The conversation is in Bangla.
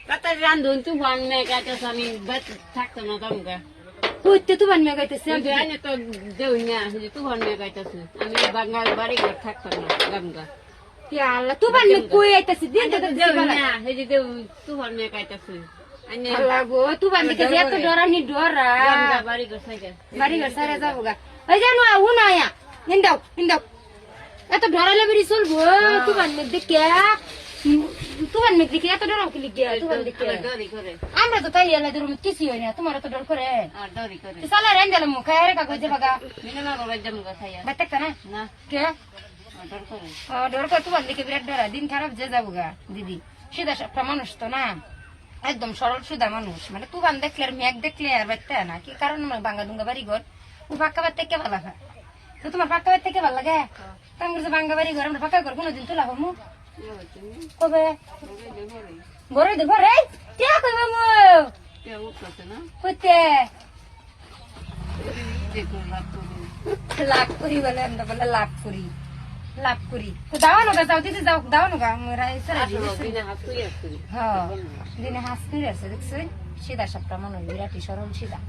Kata randun tu wan me kata sami bet takta na tamga. কইতে তো বান মেগাইতেছে Tapi ane to deunya, jadi tu wan me kata su. Ami bangal bari got takta na tamga. ইয়া আল্লাহ তো বান মে কই আইতাছে দিন তো Ane deunya, jadi deu tu wan me kata su. Ane আল্লাহ গো তো বান দিকে এত ডরানি ডরা gamga bari got saja. বাড়ি ঘর সারা যাবো গা ওই জানো হুন আয়া নিন্দাও এত ডরালে বেরি চলবো তো বান মে দেখে তোমার মেয়ে দেখে এত ডরাও কি লিখে তোমার দেখে Dori kore, আমরা তো তাই এলা দূর কিছু হয় না তোমার তো ডর করে dori kore. সালা রেন দিলাম মুখে আরে কাগজে বাগা Mina na ro jam got saya. বাতেক না Na, কে dor kore. ডর করে তোমার দেখে বিরাট ডরা দিন খারাপ যে যাবো গা দিদি সিধা সাপটা মানুষ তো না একদম সরল সুদা মানুষ মানে তুফান দেখলে আর মেঘ দেখলে আর বাচ্চা না কি কারণ আমার বাঙ্গা দুঙ্গা বাড়ি ঘর ও পাক্কা বাড়তে কে ভালো লাগে তো তোমার পাক্কা বাড়তে কে ভালো লাগে তাঙ্গুর যে বাঙ্গা বাড়ি ঘর আমরা পাক্কা ঘর কোনোদিন তোলা হমু কবে ঘরে দেখো রে কে কই মামু Ya utlate na. কইতে Dekho লাভ করি বলে আমরা বলে লাভ করি তো দাও না যাও দিদি যাও দাও না আমরা এসরা Bina hasu ya su. হ্যাঁ দিনে হাস করে আছে দেখছেন সিধা সাপটা মানুষ বিরাটি সরল সিধা